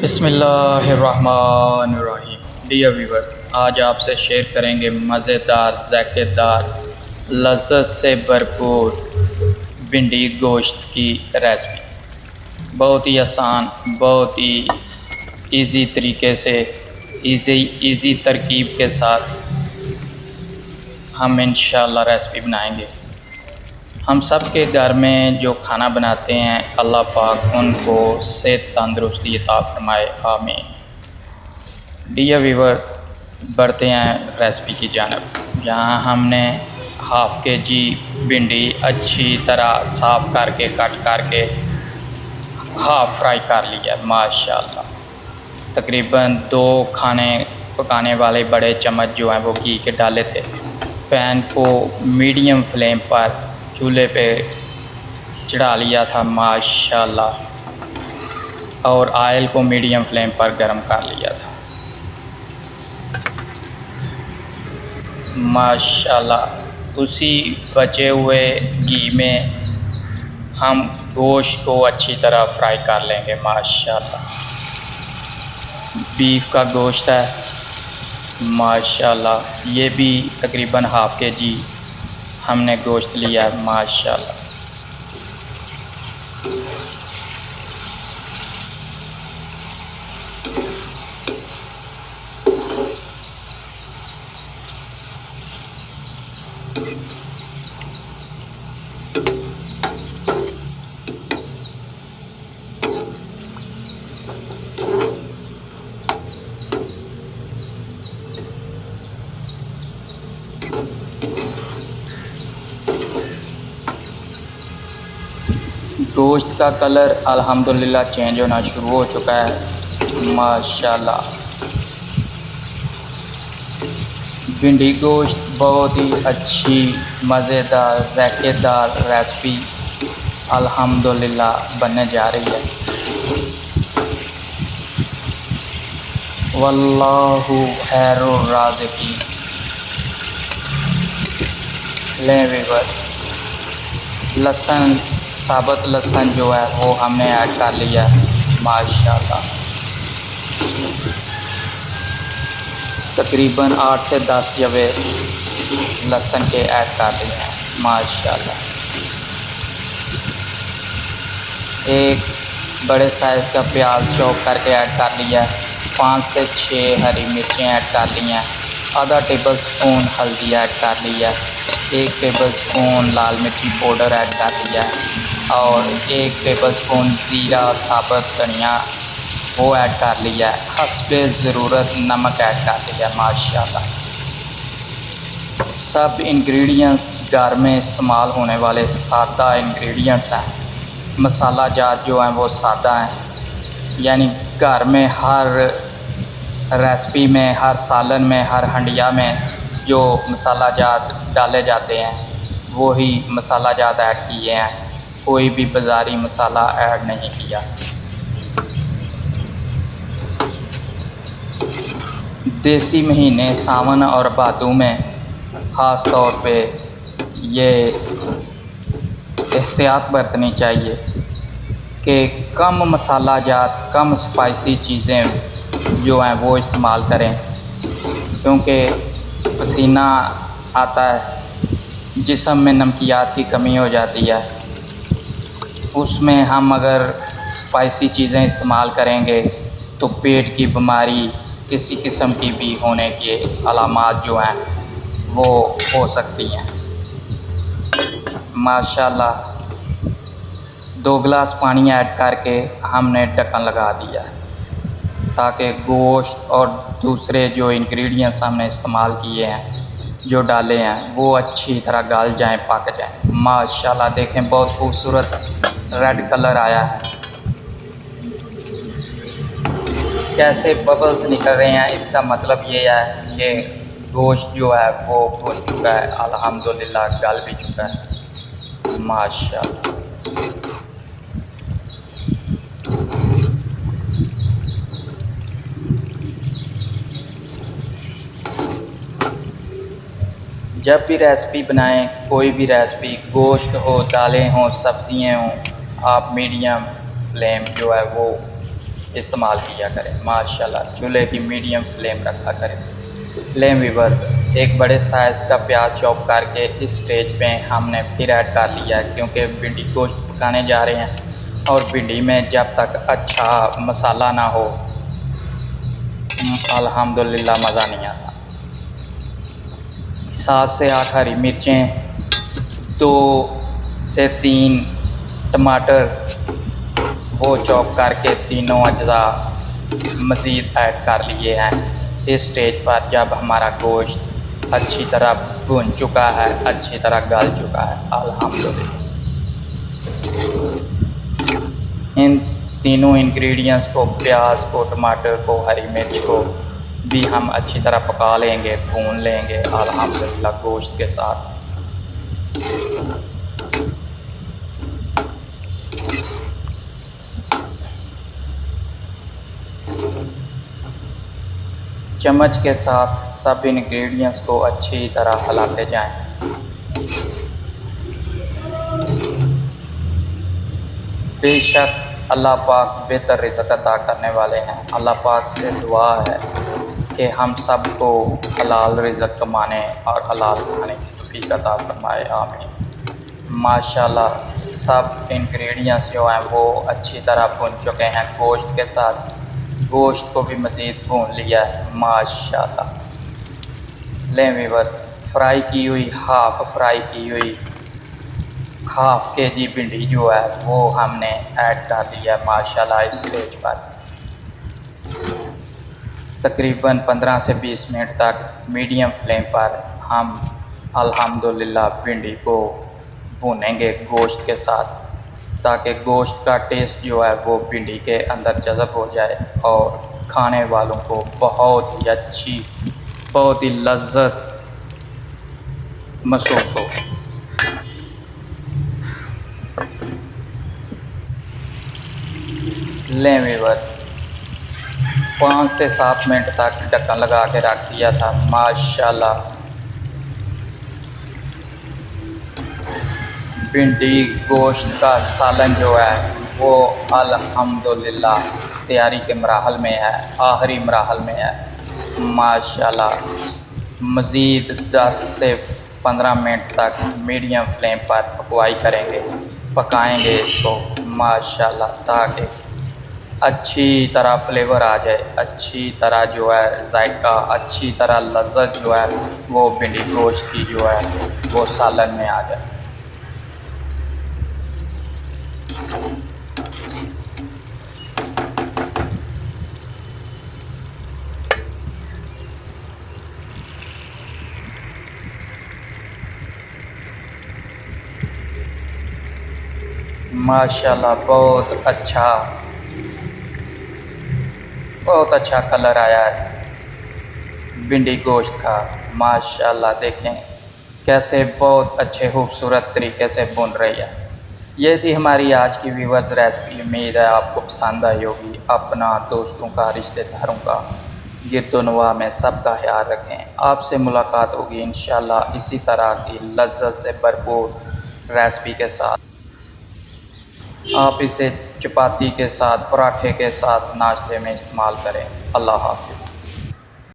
बिस्मिल्लाहिर्रहमानिर्रहीम। Dear viewer, आज आपसे शेयर करेंगे मज़ेदार, ज़ायकेदार, लज़्ज़त से भरपूर भिंडी गोश्त की रेसिपी। बहुत ही आसान, बहुत ही इजी तरीके से, इजी तरकीब के साथ हम इंशाल्लाह रेसिपी बनाएंगे। हम सब के घर में जो खाना बनाते हैं, अल्लाह पाक उनको सेहत तंदुरुस्ती अता फरमाए, आमीन। डियर व्यूवर्स, बढ़ते हैं रेसिपी की जानब। यहाँ हमने हाफ़ के जी भिंडी अच्छी तरह साफ़ करके कट करके हाफ़ फ्राई कर लिया माशाल्लाह। तकरीबन 2 खाने पकाने वाले बड़े चम्मच जो हैं वो घी के डाले थे। पैन को मीडियम फ्लेम पर चूल्हे पे चढ़ा लिया था माशाल्लाह, और आयल को मीडियम फ्लेम पर गर्म कर लिया था माशाल्लाह। उसी बचे हुए घी में हम गोश्त को अच्छी तरह फ्राई कर लेंगे माशाल्लाह। बीफ का गोश्त है माशाल्लाह, ये भी तकरीबन हाफ़ के जी हमने गोश्त लिया है माशाल्लाह। गोश्त का कलर अल्हम्दुलिल्लाह चेंज होना शुरू हो चुका है माशाल्लाह। भिंडी गोश्त बहुत ही अच्छी, मज़ेदार, ज़ायकेदार रेसिपी अल्हम्दुलिल्लाह बनने जा रही है। वल्लाहु खैरुर राज़िकीन। लें व्यूअर, लहसुन, साबुत लहसुन जो है वो हमने ऐड कर लिया माशाल्लाह। तकरीबन 8 से 10 जवे लहसुन के ऐड कर लिया माशाल्लाह। एक बड़े साइज़ का प्याज चॉप करके ऐड कर लिया। 5 से 6 हरी मिर्चें ऐड कर ली हैं। आधा टेबल स्पून हल्दी ऐड कर लिया। 1 टेबल स्पून लाल मिर्ची पाउडर ऐड कर लिया, और 1 टेबल स्पून ज़ीरा और साबुत धनिया वो ऐड कर लिया। हस्बे ज़रूरत नमक ऐड कर लिया माशाल्लाह। सब इंग्रेडिएंट्स घर में इस्तेमाल होने वाले सादा इंग्रेडिएंट्स हैं। मसाला जात जो हैं वो सादा हैं, यानी घर में हर रेसिपी में, हर सालन में, हर हंडिया में जो मसाला जात डाले जाते हैं वही मसाला जात ऐड किए हैं। कोई भी बाज़ारी मसाला ऐड नहीं किया। देसी महीने सावन और भादों में ख़ास तौर पे ये एहतियात बरतनी चाहिए कि कम मसाला जात, कम स्पाइसी चीज़ें जो हैं वो इस्तेमाल करें, क्योंकि पसीना आता है, जिस्म में नमकियात की कमी हो जाती है। उसमें हम अगर स्पाइसी चीज़ें इस्तेमाल करेंगे तो पेट की बीमारी, किसी किस्म की भी होने के अलामात जो हैं वो हो सकती हैं माशाल्लाह। 2 गिलास पानी ऐड करके हमने ढक्कन लगा दिया ताकि गोश्त और दूसरे जो इंग्रेडिएंट्स हमने इस्तेमाल किए हैं, जो डाले हैं, वो अच्छी तरह गल जाएं, पक जाएं माशाल्लाह। देखें बहुत खूबसूरत रेड कलर आया है, कैसे बबल्स निकल रहे हैं। इसका मतलब ये है कि गोश्त जो है वो भुन चुका है अल्हम्दुलिल्लाह, गल भी चुका है माशाल्लाह। जब भी रेसिपी बनाएं, कोई भी रेसिपी, गोश्त हो, दालें हों, सब्ज़ियाँ हों, आप मीडियम फ्लेम जो है वो इस्तेमाल किया करें। माशाल्लाह चूल्हे की मीडियम फ्लेम रखा करें। फ्लेम वीवर एक बड़े साइज़ का प्याज चॉप करके इस स्टेज पे हमने फिर ऐड कर लिया है, क्योंकि भिंडी गोश्त पकाने जा रहे हैं और भिंडी में जब तक अच्छा मसाला ना हो अल्हम्दुलिल्लाह मज़ा नहीं आता। 7 से 8 हरी मिर्चें, 2 से 3 टमाटर वो चॉप करके तीनों अज्जा मज़ीद ऐड कर लिए हैं। इस स्टेज पर जब हमारा गोश्त अच्छी तरह भुन चुका है, अच्छी तरह गल चुका है अल्हम्दुलिल्लाह, इन तीनों इंग्रेडिएंट्स को, प्याज को, टमाटर को, हरी मिर्च को भी हम अच्छी तरह पका लेंगे, भून लेंगे अल्हम्दुलिल्लाह गोश्त के साथ। चम्मच के साथ सब इंग्रेडिएंट्स को अच्छी तरह हिलाते जाएं। बेशक अल्लाह पाक बेहतर रिज़्क़ अता करने वाले हैं। अल्लाह पाक से दुआ है कि हम सबको हलाल रिज़्क़ कमाने और हलाल खाने की तौफ़ीक़ अता फरमाए, आमीन। माशाल्लाह सब इंग्रेडिएंट्स जो हैं वो अच्छी तरह भुन चुके हैं गोश्त के साथ। गोश्त को भी मज़ीद भून लिया है माशाल्लाह। लें व्यूअर, फ्राई की हुई फ्राई की हुई हाफ़ केजी भिंडी जो है वो हमने ऐड कर दिया माशाल्लाह इस स्टेज पर। तकरीबन 15 से 20 मिनट तक मीडियम फ्लेम पर हम अल्हम्दुलिल्लाह भिंडी को भूनेंगे गोश्त के साथ, ताकि गोश्त का टेस्ट जो है वो भिंडी के अंदर जज़ब हो जाए और खाने वालों को बहुत ही अच्छी, बहुत ही लज़्ज़त महसूस हो। लें व्यूअर, 5 से 7 मिनट तक ढक्कन लगा के रख दिया था माशाल्लाह। भिंडी गोश्त का सालन जो है वो अल्हम्दुलिल्लाह तैयारी के मराहल में है, आखिरी मराहल में है माशाल्लाह। मज़ीद 10 से 15 मिनट तक मीडियम फ्लेम पर पकाएंगे इसको माशाल्लाह, ताकि अच्छी तरह फ्लेवर आ जाए, अच्छी तरह जो है जायका, अच्छी तरह लज़्ज़त जो है वो भिंडी गोश्त की जो है वो सालन में आ जाए। माशाल्लाह बहुत अच्छा कलर आया है भिंडी गोश्त का माशाल्लाह। देखें कैसे बहुत अच्छे खूबसूरत तरीके से भुन रही है। ये थी हमारी आज की व्यूअर्स रेसिपी। उम्मीद है आपको पसंद आई होगी। अपना, दोस्तों का, रिश्तेदारों का, गिरदोनवा में सबका ख्याल रखें। आपसे मुलाकात होगी इंशाल्लाह इसी तरह की लज़्ज़त से भरपूर रेसिपी के साथ। आप इसे चपाती के साथ, पराठे के साथ नाश्ते में इस्तेमाल करें। अल्लाह हाफ़िज़।